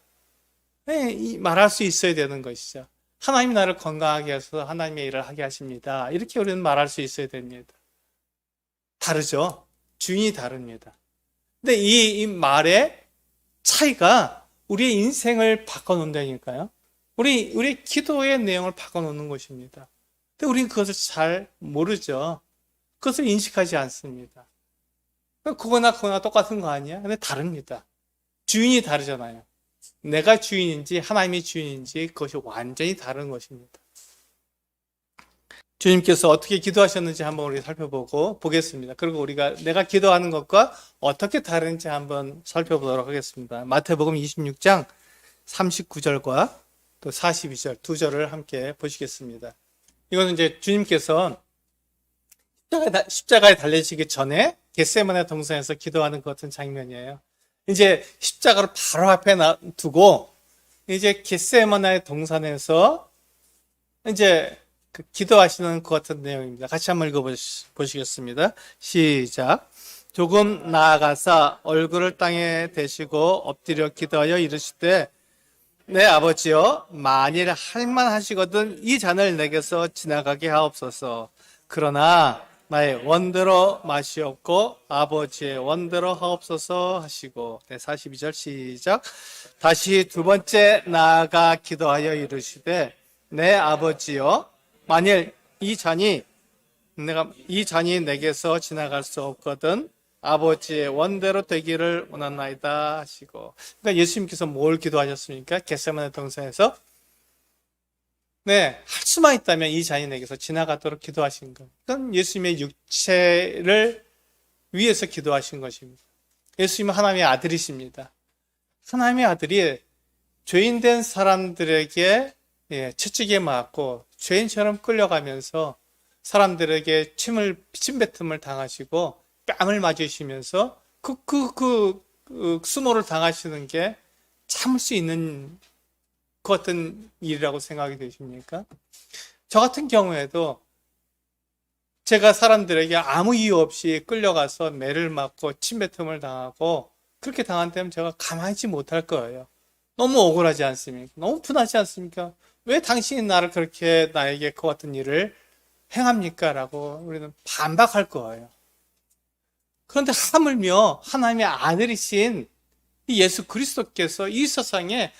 말할 수 있어야 되는 것이죠. 하나님이 나를 건강하게 해서 하나님의 일을 하게 하십니다. 이렇게 우리는 말할 수 있어야 됩니다. 다르죠. 주인이 다릅니다. 근데 이 말의 차이가 우리의 인생을 바꿔놓는다니까요. 우리 기도의 내용을 바꿔놓는 것입니다. 근데 우리는 그것을 잘 모르죠. 그것을 인식하지 않습니다. 그거나 똑같은 거 아니야? 근데 다릅니다. 주인이 다르잖아요. 내가 주인인지 하나님이 주인인지 그것이 완전히 다른 것입니다. 주님께서 어떻게 기도하셨는지 한번 우리 보겠습니다. 그리고 내가 기도하는 것과 어떻게 다른지 한번 살펴보도록 하겠습니다. 마태복음 26장 39절과 또 42절 두 절을 함께 보시겠습니다. 이거는 이제 주님께서 십자가에 달리시기 전에 겟세마네 동산에서 기도하는 것 같은 장면이에요. 이제 십자가를 바로 앞에 두고 이제 겟세마네 동산에서 이제 기도하시는 것 같은 내용입니다. 같이 한번 읽어보시겠습니다. 시작. 조금 나아가사 얼굴을 땅에 대시고 엎드려 기도하여 이르시되 내 아버지여 만일 할만하시거든 이 잔을 내게서 지나가게 하옵소서. 그러나 나의 원대로 마시옵고 아버지의 원대로 하옵소서 하시고 42절 시작. 다시 두 번째 나아가 기도하여 이르시되 내 아버지여 만일 이 잔이 내게서 지나갈 수 없거든 아버지의 원대로 되기를 원하나이다 하시고. 그러니까 예수님께서 뭘 기도하셨습니까? 겟세마네 동산에서 네, 할 수만 있다면 이 자인에게서 지나가도록 기도하신 것. 그건 예수님의 육체를 위해서 기도하신 것입니다. 예수님은 하나님의 아들이십니다. 하나님의 아들이 죄인된 사람들에게 채찍에 맞고 죄인처럼 끌려가면서 사람들에게 침뱉음을 당하시고 뺨을 맞으시면서 수모를 당하시는 게 참을 수 있는 그 같은 일이라고 생각이 되십니까? 저 같은 경우에도 제가 사람들에게 아무 이유 없이 끌려가서 매를 맞고 침뱉음을 당하고 그렇게 당한다면 제가 가만히 있지 못할 거예요. 너무 억울하지 않습니까? 너무 분하지 않습니까? 왜 당신이 나에게 그 같은 일을 행합니까? 라고 우리는 반박할 거예요. 그런데 하물며 하나님의 아들이신 이 예수 그리스도께서 이 세상에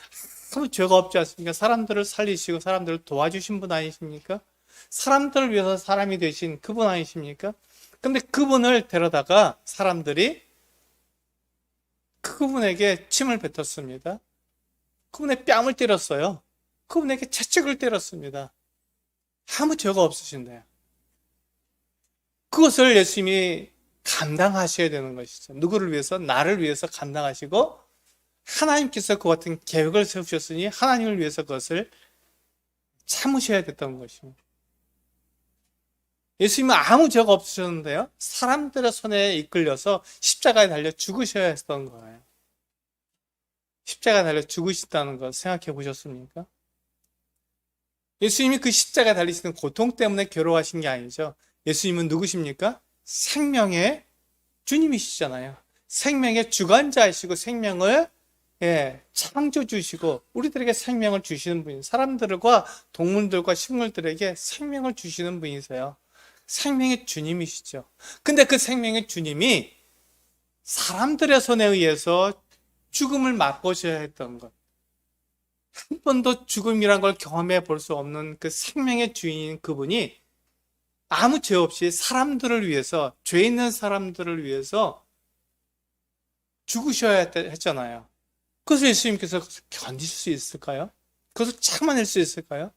아무 죄가 없지 않습니까? 사람들을 살리시고 사람들을 도와주신 분 아니십니까? 사람들을 위해서 사람이 되신 그분 아니십니까? 근데 그분을 데려다가 사람들이 그분에게 침을 뱉었습니다. 그분의 뺨을 때렸어요. 그분에게 채찍을 때렸습니다. 아무 죄가 없으신데요. 그것을 예수님이 감당하셔야 되는 것이죠. 누구를 위해서? 나를 위해서 감당하시고 하나님께서 그 같은 계획을 세우셨으니 하나님을 위해서 그것을 참으셔야 됐던 것입니다. 예수님은 아무 죄가 없으셨는데요. 사람들의 손에 이끌려서 십자가에 달려 죽으셔야 했던 거예요. 십자가에 달려 죽으셨다는 것 생각해 보셨습니까? 예수님이 그 십자가에 달리시는 고통 때문에 괴로워하신 게 아니죠. 예수님은 누구십니까? 생명의 주님이시잖아요. 생명의 주관자이시고 생명을 창조주시고 우리들에게 생명을 주시는 분이 사람들과 동물들과 식물들에게 생명을 주시는 분이세요. 생명의 주님이시죠. 근데 그 생명의 주님이 사람들의 손에 의해서 죽음을 맛보셔야 했던 것. 한 번도 죽음이란 걸 경험해 볼 수 없는 그 생명의 주인인 그분이 아무 죄 없이 사람들을 위해서, 죄 있는 사람들을 위해서 죽으셔야 했잖아요. 그것을 예수님께서 견디실 수 있을까요? 그것을 참아낼 수 있을까요?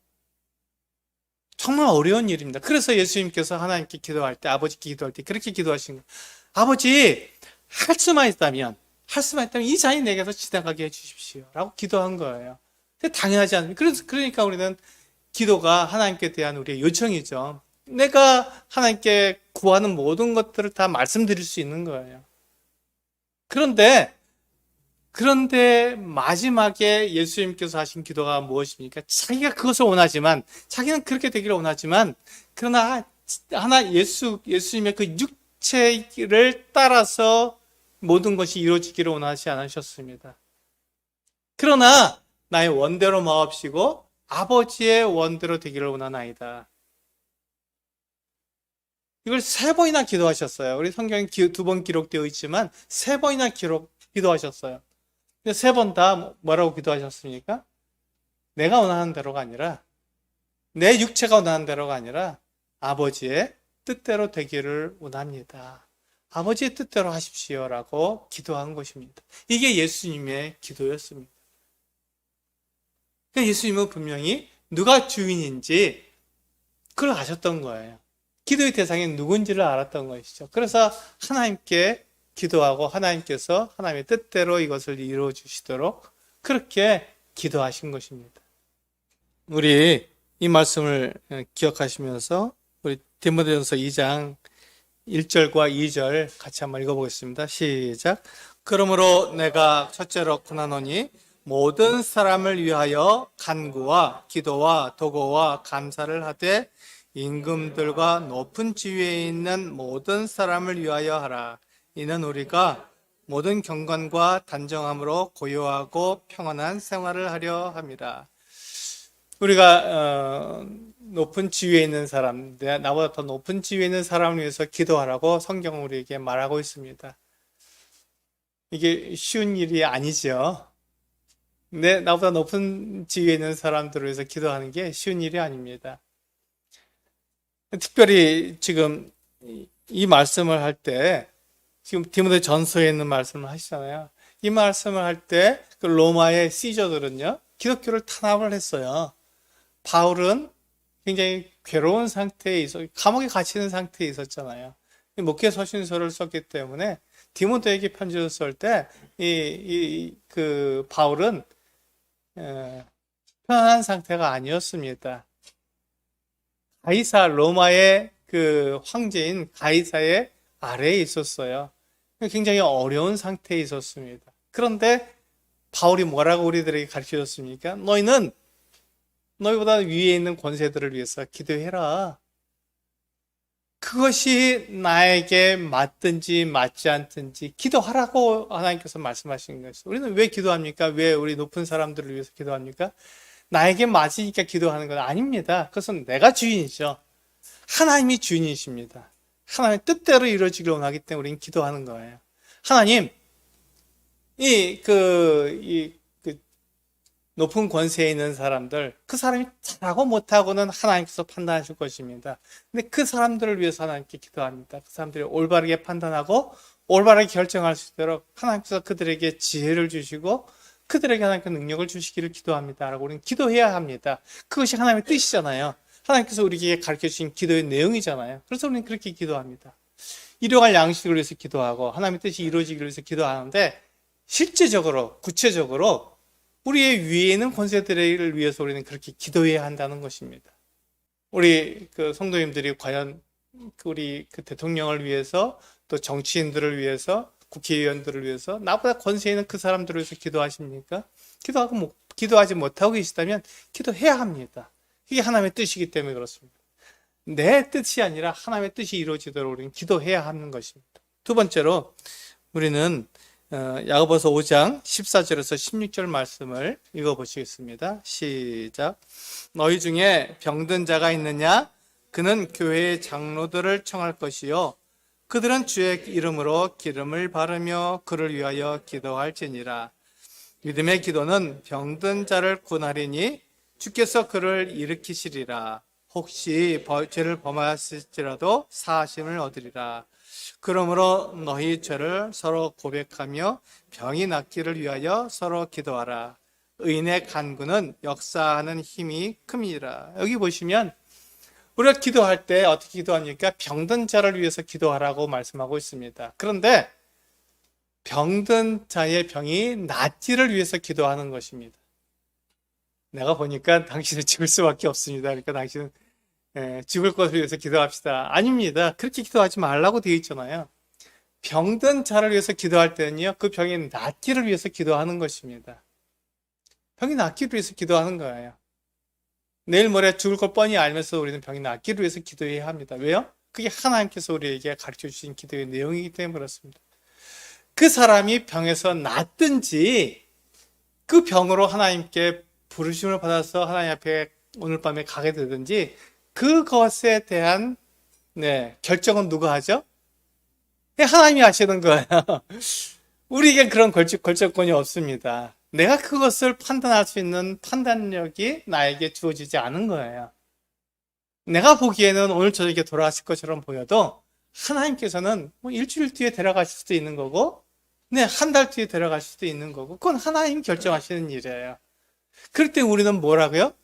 정말 어려운 일입니다. 그래서 예수님께서 하나님께 기도할 때, 아버지께 기도할 때 그렇게 기도하신 거예요. 아버지, 할 수만 있다면 이 잔이 내게서 지나가게 해주십시오. 라고 기도한 거예요. 당연하지 않습니까? 그러니까 우리는 기도가 하나님께 대한 우리의 요청이죠. 내가 하나님께 구하는 모든 것들을 다 말씀드릴 수 있는 거예요. 그런데 마지막에 예수님께서 하신 기도가 무엇입니까? 자기가 그것을 원하지만, 자기는 그렇게 되기를 원하지만, 그러나 예수님의 그 육체를 따라서 모든 것이 이루어지기를 원하지 않으셨습니다. 그러나 나의 원대로 마옵시고 아버지의 원대로 되기를 원하나이다. 이걸 3번이나 기도하셨어요. 우리 성경에 2번 기록되어 있지만 3번이나 기도하셨어요. 3번 다 뭐라고 기도하셨습니까? 내가 원하는 대로가 아니라, 내 육체가 원하는 대로가 아니라 아버지의 뜻대로 되기를 원합니다. 아버지의 뜻대로 하십시오라고 기도한 것입니다. 이게 예수님의 기도였습니다. 그러니까 예수님은 분명히 누가 주인인지 그걸 아셨던 거예요. 기도의 대상이 누군지를 알았던 것이죠. 그래서 하나님께 기도하고 하나님께서 하나님의 뜻대로 이것을 이루어 주시도록 그렇게 기도하신 것입니다. 우리 이 말씀을 기억하시면서 우리 디모데전서 2장 1절과 2절 같이 한번 읽어보겠습니다. 시작. 그러므로 내가 첫째로 권하노니 모든 사람을 위하여 간구와 기도와 도고와 감사를 하되 임금들과 높은 지위에 있는 모든 사람을 위하여 하라. 이는 우리가 모든 경건과 단정함으로 고요하고 평안한 생활을 하려 합니다. 우리가 높은 지위에 있는 사람, 나보다 더 높은 지위에 있는 사람을 위해서 기도하라고 성경은 우리에게 말하고 있습니다. 이게 쉬운 일이 아니죠. 근데 나보다 높은 지위에 있는 사람들을 위해서 기도하는 게 쉬운 일이 아닙니다. 특별히 지금 이 말씀을 할 때 지금 디모데 전서에 있는 말씀을 하시잖아요. 이 말씀을 할 때 그 로마의 시저들은요, 기독교를 탄압을 했어요. 바울은 굉장히 괴로운 상태에 감옥에 갇히는 상태에 있었잖아요. 목회 서신서를 썼기 때문에 디모데에게 편지를 쓸 때 그 바울은 편안한 상태가 아니었습니다. 로마의 그 황제인 가이사의 아래에 있었어요. 굉장히 어려운 상태에 있었습니다. 그런데 바울이 뭐라고 우리들에게 가르쳐 줬습니까? 너희는 너희보다 위에 있는 권세들을 위해서 기도해라. 그것이 나에게 맞든지 맞지 않든지 기도하라고 하나님께서 말씀하신 것이죠. 우리는 왜 기도합니까? 왜 우리 높은 사람들을 위해서 기도합니까? 나에게 맞으니까 기도하는 건 아닙니다. 그것은 내가 주인이죠. 하나님이 주인이십니다. 하나님의 뜻대로 이루어지길 원하기 때문에 우리는 기도하는 거예요. 하나님, 그 높은 권세에 있는 사람들, 그 사람이 잘하고 못하고는 하나님께서 판단하실 것입니다. 근데 그 사람들을 위해서 하나님께 기도합니다. 그 사람들이 올바르게 판단하고 올바르게 결정할 수 있도록 하나님께서 그들에게 지혜를 주시고 그들에게 하나님께 능력을 주시기를 기도합니다. 라고 우리는 기도해야 합니다. 그것이 하나님의 뜻이잖아요. 하나님께서 우리에게 가르쳐 주신 기도의 내용이잖아요. 그래서 우리는 그렇게 기도합니다. 일용할 양식을 위해서 기도하고 하나님의 뜻이 이루어지기 위해서 기도하는데 실제적으로, 구체적으로 우리의 위에 있는 권세들을 위해서 우리는 그렇게 기도해야 한다는 것입니다. 우리 그 성도님들이 과연 우리 그 대통령을 위해서 또 정치인들을 위해서 국회의원들을 위해서 나보다 권세 있는 그 사람들을 위해서 기도하십니까? 기도하지 못하고 계시다면 기도해야 합니다. 이게 하나님의 뜻이기 때문에 그렇습니다. 내 뜻이 아니라 하나님의 뜻이 이루어지도록 우리는 기도해야 하는 것입니다. 두 번째로 우리는 야고보서 5장 14절에서 16절 말씀을 읽어보시겠습니다. 시작. 너희 중에 병든 자가 있느냐? 그는 교회의 장로들을 청할 것이요 그들은 주의 이름으로 기름을 바르며 그를 위하여 기도할지니라. 믿음의 기도는 병든 자를 구하리니 주께서 그를 일으키시리라. 혹시 죄를 범하였을지라도 사하심을 얻으리라. 그러므로 너희 죄를 서로 고백하며 병이 낫기를 위하여 서로 기도하라. 의인의 간구는 역사하는 힘이 큼이라. 여기 보시면 우리가 기도할 때 어떻게 기도합니까? 병든 자를 위해서 기도하라고 말씀하고 있습니다. 그런데 병든 자의 병이 낫기를 위해서 기도하는 것입니다. 내가 보니까 당신은 죽을 수밖에 없습니다. 그러니까 당신은 죽을 것을 위해서 기도합시다. 아닙니다. 그렇게 기도하지 말라고 되어 있잖아요. 병든 자를 위해서 기도할 때는요, 그 병이 낫기를 위해서 기도하는 것입니다. 병이 낫기를 위해서 기도하는 거예요. 내일 모레 죽을 걸 뻔히 알면서 우리는 병이 낫기를 위해서 기도해야 합니다. 왜요? 그게 하나님께서 우리에게 가르쳐 주신 기도의 내용이기 때문에 그렇습니다. 그 사람이 병에서 낫든지 그 병으로 하나님께 부르심을 받아서 하나님 앞에 오늘 밤에 가게 되든지 그것에 대한 결정은 누가 하죠? 하나님이 하시는 거예요. 우리에게 그런 결정권이 없습니다. 내가 그것을 판단할 수 있는 판단력이 나에게 주어지지 않은 거예요. 내가 보기에는 오늘 저녁에 돌아가실 것처럼 보여도 하나님께서는 일주일 뒤에 데려가실 수도 있는 거고 한 달 뒤에 데려가실 수도 있는 거고 그건 하나님 결정하시는 일이에요. 그럴 때 우리는 뭐라고요?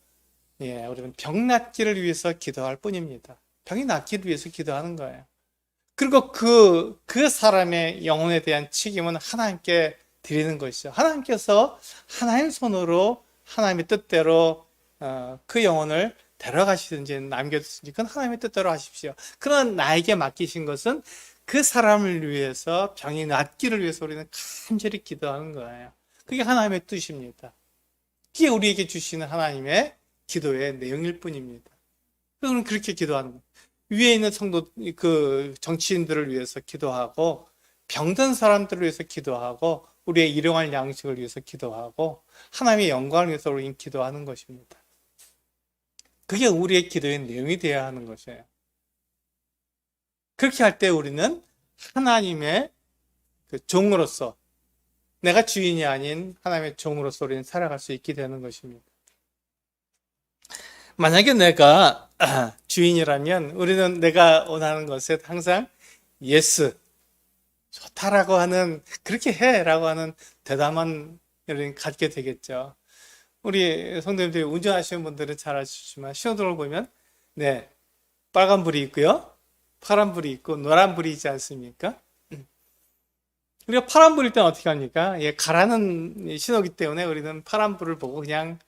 우리는 병 낫기를 위해서 기도할 뿐입니다. 병이 낫기를 위해서 기도하는 거예요. 그리고 그 사람의 영혼에 대한 책임은 하나님께 드리는 것이죠. 하나님께서 하나님 손으로 하나님의 뜻대로 그 영혼을 데려가시든지 남겨두든지 그건 하나님의 뜻대로 하십시오. 그러나 나에게 맡기신 것은 그 사람을 위해서 병이 낫기를 위해서 우리는 간절히 기도하는 거예요. 그게 하나님의 뜻입니다. 그게 우리에게 주시는 하나님의 기도의 내용일 뿐입니다. 그러면 그렇게 기도하는 거예요. 위에 있는 성도, 정치인들을 위해서 기도하고, 병든 사람들을 위해서 기도하고, 우리의 일용할 양식을 위해서 기도하고, 하나님의 영광을 위해서 우리는 기도하는 것입니다. 그게 우리의 기도의 내용이 되어야 하는 것이에요. 그렇게 할 때 우리는 하나님의 종으로서, 내가 주인이 아닌 하나님의 종으로서 우리는 살아갈 수 있게 되는 것입니다. 만약에 내가 주인이라면 우리는 내가 원하는 것에 항상 yes, 좋다라고 하는, 그렇게 해라고 하는 대담한 열을 갖게 되겠죠. 우리 성도님들이 운전하시는 분들은 잘 아시지만 신호등을 보면 네, 빨간불이 있고요, 파란불이 있고 노란불이 있지 않습니까? 우리가 파란불일 때는 어떻게 합니까? 예, 가라는 신호기 때문에 우리는 파란불을 보고 그냥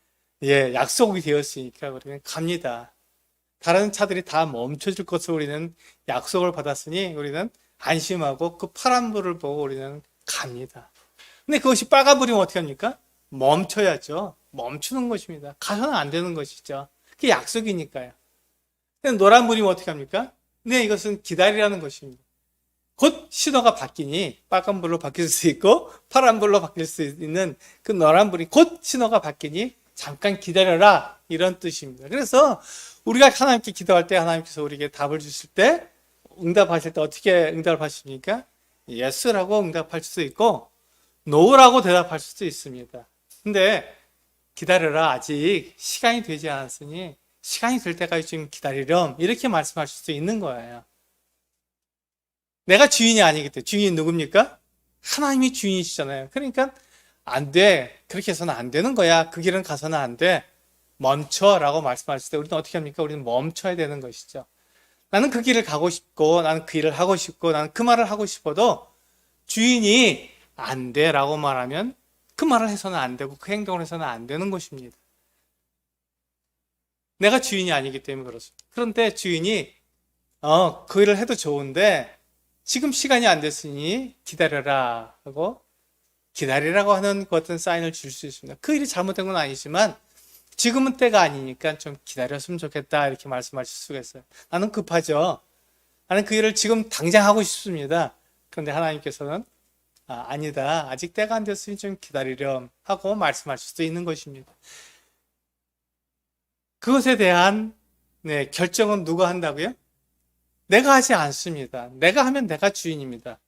예, 약속이 되었으니까 우리는 갑니다. 다른 차들이 다 멈춰줄 것을 우리는 약속을 받았으니 우리는 안심하고 그 파란불을 보고 우리는 갑니다. 근데 그것이 빨간불이면 어떻게 합니까? 멈춰야죠. 멈추는 것입니다. 가서는 안 되는 것이죠. 그게 약속이니까요. 근데 노란불이면 어떻게 합니까? 네, 이것은 기다리라는 것입니다. 곧 신호가 바뀌니 빨간불로 바뀔 수 있고 파란불로 바뀔 수 있는 그 노란불이 곧 신호가 바뀌니 잠깐 기다려라, 이런 뜻입니다. 그래서 우리가 하나님께 기도할 때 하나님께서 우리에게 답을 주실 때, 응답하실 때 어떻게 응답을 하십니까? 예스라고 응답할 수도 있고 노라고 대답할 수도 있습니다. 근데 기다려라, 아직 시간이 되지 않았으니 시간이 될 때까지 좀 기다리렴, 이렇게 말씀하실 수도 있는 거예요. 내가 주인이 아니기 때문에. 주인이 누굽니까? 하나님이 주인이시잖아요. 그러니까 안 돼, 그렇게 해서는 안 되는 거야, 그 길은 가서는 안 돼, 멈춰라고 말씀하실 때 우리는 어떻게 합니까? 우리는 멈춰야 되는 것이죠. 나는 그 길을 가고 싶고 나는 그 일을 하고 싶고 나는 그 말을 하고 싶어도 주인이 안 돼라고 말하면 그 말을 해서는 안 되고 그 행동을 해서는 안 되는 것입니다. 내가 주인이 아니기 때문에 그렇습니다. 그런데 주인이 그 일을 해도 좋은데 지금 시간이 안 됐으니 기다려라 하고 기다리라고 하는 그 어떤 사인을 줄 수 있습니다. 그 일이 잘못된 건 아니지만 지금은 때가 아니니까 좀 기다렸으면 좋겠다, 이렇게 말씀하실 수가 있어요. 나는 급하죠. 나는 그 일을 지금 당장 하고 싶습니다. 그런데 하나님께서는 아니다, 아직 때가 안 됐으니 좀 기다리렴 하고 말씀하실 수도 있는 것입니다. 그것에 대한 결정은 누가 한다고요? 내가 하지 않습니다. 내가 하면 내가 주인입니다.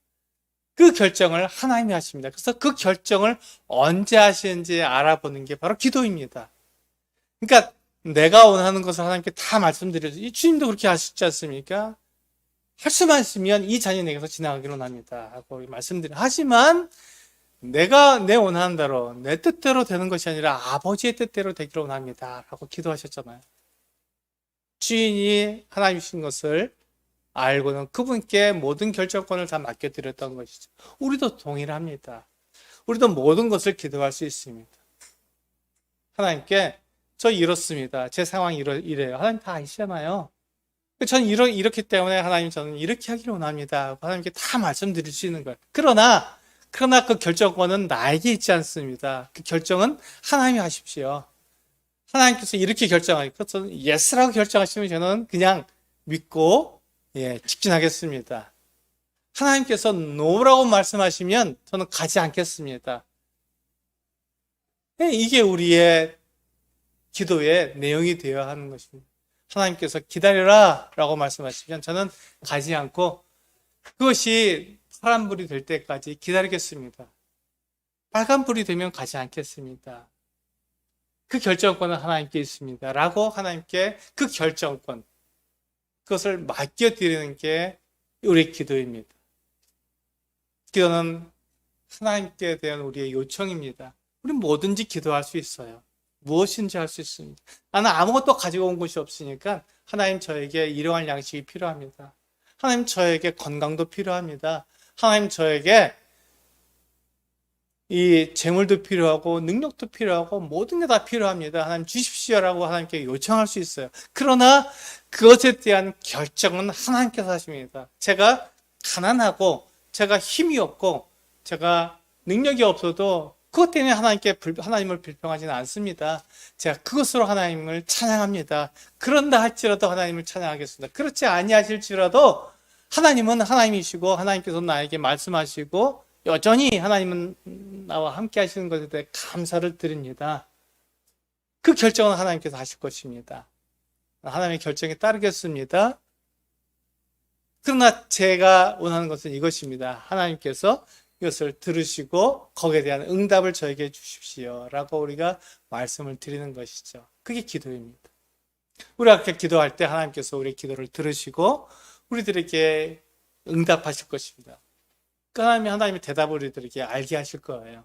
그 결정을 하나님이 하십니다. 그래서 그 결정을 언제 하시는지 알아보는 게 바로 기도입니다. 그러니까 내가 원하는 것을 하나님께 다 말씀드려서, 이 주님도 그렇게 하시지 않습니까? 할 수만 있으면 이 자녀에게서 지나가기로 합니다 하고 말씀드려요. 하지만 내가 내 원하는 대로, 내 뜻대로 되는 것이 아니라 아버지의 뜻대로 되기로 원합니다 라고 기도하셨잖아요. 주인이 하나님이신 것을 알고는 그분께 모든 결정권을 다 맡겨드렸던 것이죠. 우리도 동일합니다. 우리도 모든 것을 기도할 수 있습니다. 하나님께 저 이렇습니다, 제 상황이 이래요. 하나님 다 아시잖아요. 저는 이렇기 때문에 하나님 저는 이렇게 하기를 원합니다. 하나님께 다 말씀드릴 수 있는 거예요. 그러나 그 결정권은 나에게 있지 않습니다. 그 결정은 하나님이 하십시오. 하나님께서 이렇게 결정하니까 저는 예스라고 결정하시면 저는 그냥 믿고 직진하겠습니다. 하나님께서 노라고 말씀하시면 저는 가지 않겠습니다. 이게 우리의 기도의 내용이 되어야 하는 것입니다. 하나님께서 기다려라 라고 말씀하시면 저는 가지 않고 그것이 파란불이 될 때까지 기다리겠습니다. 빨간불이 되면 가지 않겠습니다. 그 결정권은 하나님께 있습니다 라고 하나님께 그 결정권, 그것을 맡겨드리는 게 우리의 기도입니다. 기도는 하나님께 대한 우리의 요청입니다. 우리는 뭐든지 기도할 수 있어요. 무엇인지 할 수 있습니다. 나는 아무것도 가지고 온 것이 없으니까 하나님 저에게 일용할 양식이 필요합니다. 하나님 저에게 건강도 필요합니다. 하나님 저에게 이 재물도 필요하고 능력도 필요하고 모든 게 다 필요합니다. 하나님 주십시오라고 하나님께 요청할 수 있어요. 그러나 그것에 대한 결정은 하나님께서 하십니다. 제가 가난하고 제가 힘이 없고 제가 능력이 없어도 그것 때문에 하나님을 빌평하지는 않습니다. 제가 그것으로 하나님을 찬양합니다. 그런다 할지라도 하나님을 찬양하겠습니다. 그렇지 아니하실지라도 하나님은 하나님이시고 하나님께서 나에게 말씀하시고 여전히 하나님은 나와 함께 하시는 것에 대해 감사를 드립니다. 그 결정은 하나님께서 하실 것입니다. 하나님의 결정에 따르겠습니다. 그러나 제가 원하는 것은 이것입니다. 하나님께서 이것을 들으시고 거기에 대한 응답을 저에게 주십시오 라고 우리가 말씀을 드리는 것이죠. 그게 기도입니다. 우리가 그렇게 기도할 때 하나님께서 우리의 기도를 들으시고 우리들에게 응답하실 것입니다. 그다음에 하나님의 대답을 우리들에게 알게 하실 거예요.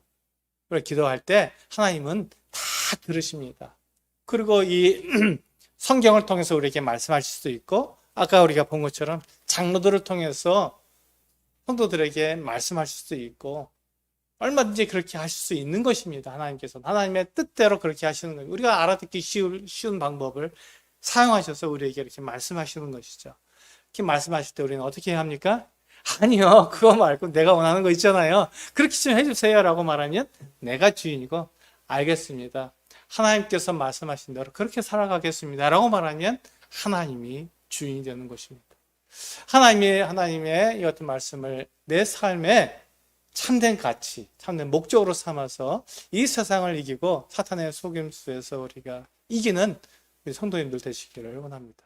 그걸 기도할 때 하나님은 다 들으십니다. 그리고 이 성경을 통해서 우리에게 말씀하실 수도 있고, 아까 우리가 본 것처럼 장로들을 통해서 성도들에게 말씀하실 수도 있고, 얼마든지 그렇게 하실 수 있는 것입니다. 하나님께서는 하나님의 뜻대로 그렇게 하시는 거예요. 우리가 알아듣기 쉬운 방법을 사용하셔서 우리에게 이렇게 말씀하시는 것이죠. 이렇게 말씀하실 때 우리는 어떻게 합니까? 아니요, 그거 말고 내가 원하는 거 있잖아요. 그렇게 좀 해주세요 라고 말하면 내가 주인이고, 알겠습니다, 하나님께서 말씀하신 대로 그렇게 살아가겠습니다 라고 말하면 하나님이 주인이 되는 것입니다. 하나님의 이 같은 말씀을 내 삶에 참된 가치, 참된 목적으로 삼아서 이 세상을 이기고 사탄의 속임수에서 우리가 이기는 우리 성도님들 되시기를 원합니다.